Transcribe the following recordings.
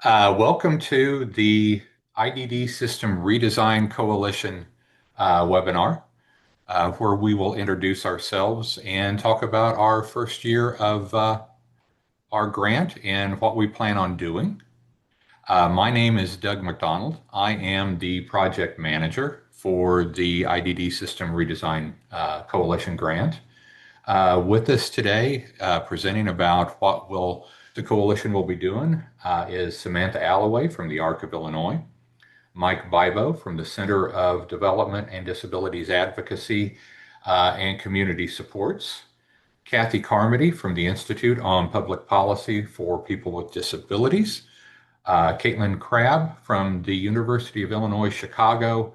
Welcome to the IDD System Redesign Coalition webinar, where we will introduce ourselves and talk about our first year of our grant and what we plan on doing. My name is Doug McDonald. I am the project manager for the IDD System Redesign Coalition grant. With us today, presenting about what the coalition will be doing, is Samantha Alloway from the ARC of Illinois, Mike Bibo from the Center of Development and Disabilities Advocacy and Community Supports, Kathy Carmody from the Institute on Public Policy for People with Disabilities, Caitlin Crabb from the University of Illinois Chicago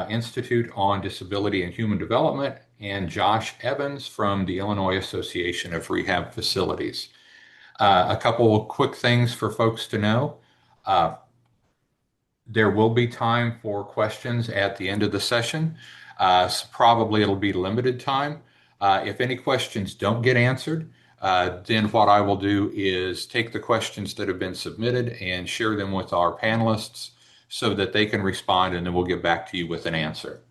Institute on Disability and Human Development, and Josh Evans from the Illinois Association of Rehab Facilities. A couple of quick things for folks to know. There will be time for questions at the end of the session. So probably it'll be limited time. If any questions don't get answered, then what I will do is take the questions that have been submitted and share them with our panelists so that they can respond, and then we'll get back to you with an answer.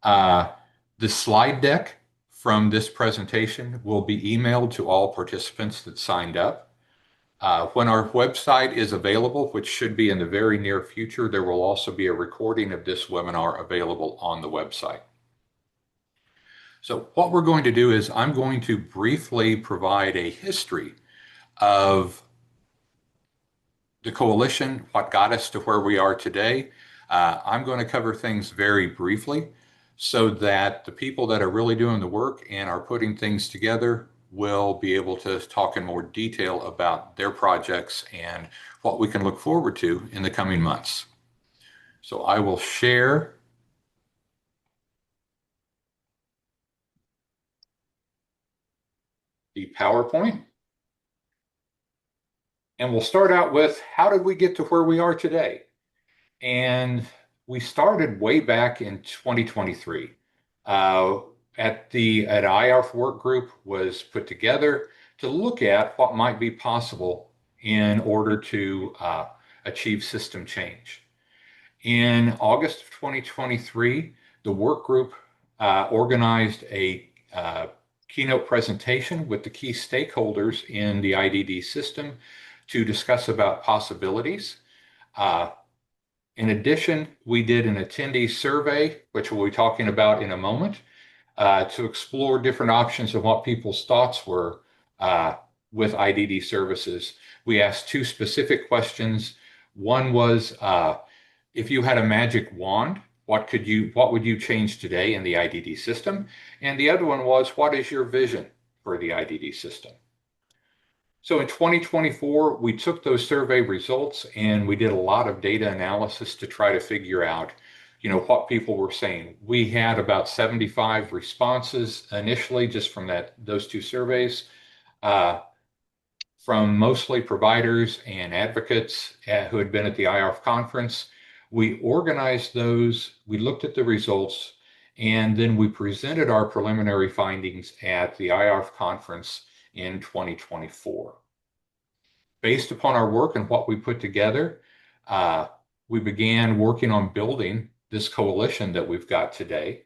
The slide deck from this presentation will be emailed to all participants that signed up. When our website is available, which should be in the very near future, there will also be a recording of this webinar available on the website. So what we're going to do is I'm going to briefly provide a history of the coalition, what got us to where we are today. I'm going to cover things very briefly so that the people that are really doing the work and are putting things together will be able to talk in more detail about their projects and what we can look forward to in the coming months. So I will share the PowerPoint. And we'll start out with, how did we get to where we are today? And we started way back in 2023. At IARF work group was put together to look at what might be possible in order to achieve system change. In August of 2023, the work group organized a keynote presentation with the key stakeholders in the IDD system to discuss about possibilities. In addition, we did an attendee survey, which we'll be talking about in a moment, to explore different options of what people's thoughts were with IDD services. We asked two specific questions. One was, if you had a magic wand, what would you change today in the IDD system? And the other one was, what is your vision for the IDD system? So in 2024, we took those survey results and we did a lot of data analysis to try to figure out, what people were saying. We had about 75 responses initially just from those two surveys, from mostly providers and advocates who had been at the IARF conference. We organized those, we looked at the results, and then we presented our preliminary findings at the IARF conference in 2024. Based upon our work and what we put together, we began working on building this coalition that we've got today.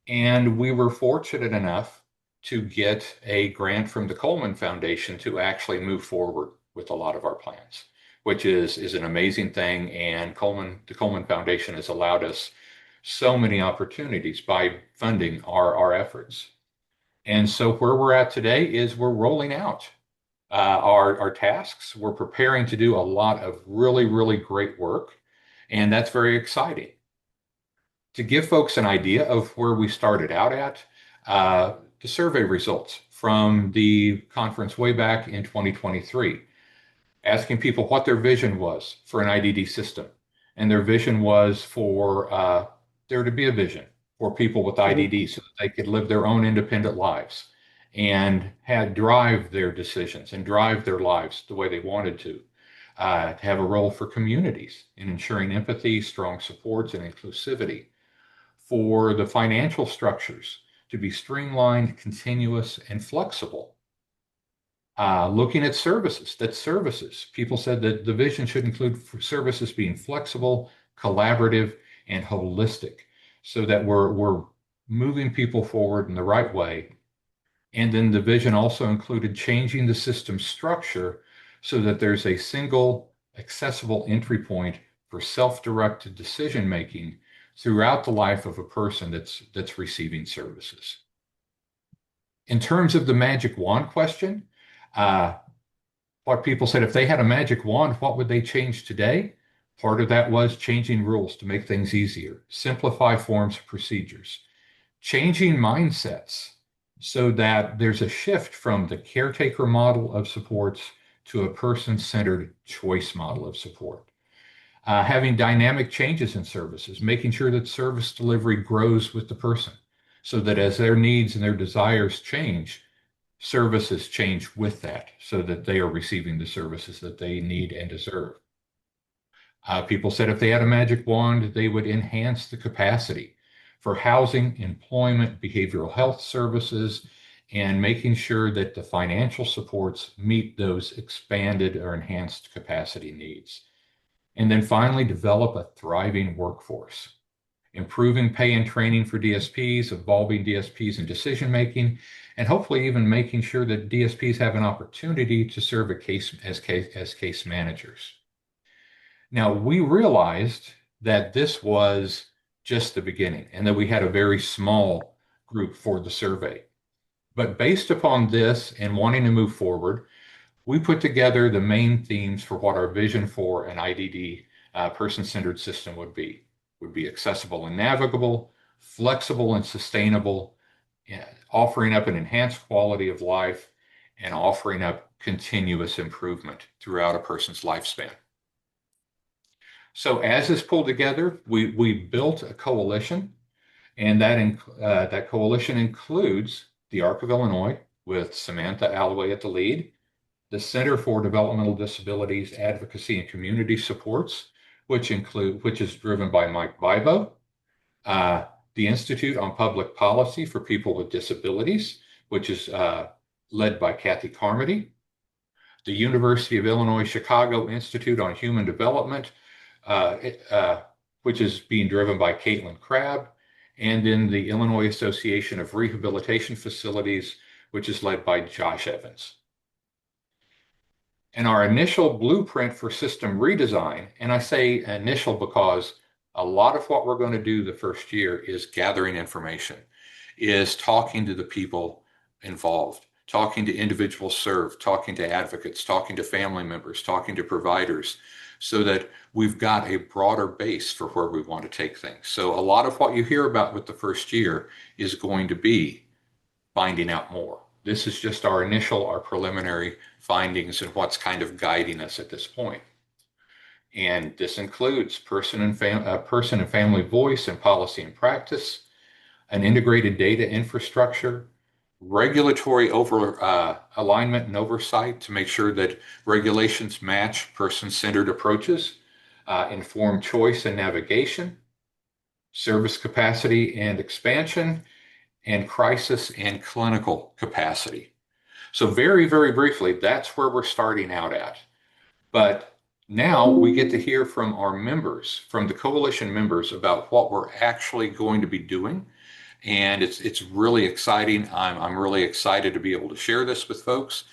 And we were fortunate enough to get a grant from the Coleman Foundation to actually move forward with a lot of our plans, which is an amazing thing. And the Coleman Foundation has allowed us so many opportunities by funding our efforts. And so where we're at today is we're rolling out our tasks. We're preparing to do a lot of really, really great work, and that's very exciting. To give folks an idea of where we started out at, the survey results from the conference way back in 2023, asking people what their vision was for an IDD system. And their vision was for there to be a vision for people with IDD so that they could live their own independent lives and drive their decisions and drive their lives the way they wanted to have a role for communities in ensuring empathy, strong supports, and inclusivity, for the financial structures to be streamlined, continuous, and flexible, Looking at services. People said that the vision should include services being flexible, collaborative, and holistic so that we're moving people forward in the right way. And then the vision also included changing the system structure so that there's a single accessible entry point for self-directed decision making throughout the life of a person that's receiving services. In terms of the magic wand question, uh, what people said if they had a magic wand, what would they change today? Part of that was changing rules to make things easier, simplify forms and procedures, changing mindsets so that there's a shift from the caretaker model of supports to a person-centered choice model of support. Having dynamic changes in services, making sure that service delivery grows with the person so that as their needs and their desires change, services change with that so that they are receiving the services that they need and deserve. People said if they had a magic wand, they would enhance the capacity for housing, employment, behavioral health services, and making sure that the financial supports meet those expanded or enhanced capacity needs. And then finally, develop a thriving workforce, improving pay and training for DSPs, evolving DSPs in decision making, and hopefully even making sure that DSPs have an opportunity to serve as case managers. Now, we realized that this was just the beginning and that we had a very small group for the survey. But based upon this and wanting to move forward, we put together the main themes for what our vision for an IDD person-centered system would be. Would be accessible and navigable, flexible and sustainable, offering up an enhanced quality of life, and offering up continuous improvement throughout a person's lifespan. So as this pulled together, we built a coalition, and that coalition includes the Arc of Illinois with Samantha Alloway at the lead, the Center for Developmental Disabilities Advocacy and Community Supports, which is driven by Mike Bibo, the Institute on Public Policy for People with Disabilities, which is led by Kathy Carmody, the University of Illinois Chicago Institute on Human Development, uh, which is being driven by Caitlin Crabb, and then the Illinois Association of Rehabilitation Facilities, which is led by Josh Evans. And our initial blueprint for system redesign, and I say initial because a lot of what we're going to do the first year is gathering information, is talking to the people involved, talking to individuals served, talking to advocates, talking to family members, talking to providers, so that we've got a broader base for where we want to take things. So a lot of what you hear about with the first year is going to be finding out more. This is just our preliminary findings and what's kind of guiding us at this point. And this includes person and family voice and policy and practice, an integrated data infrastructure, regulatory alignment and oversight to make sure that regulations match person-centered approaches, informed choice and navigation, service capacity and expansion, and crisis and clinical capacity. So very, very briefly, that's where we're starting out at. But now we get to hear from our members, from the coalition members, about what we're actually going to be doing. And it's really exciting. I'm really excited to be able to share this with folks.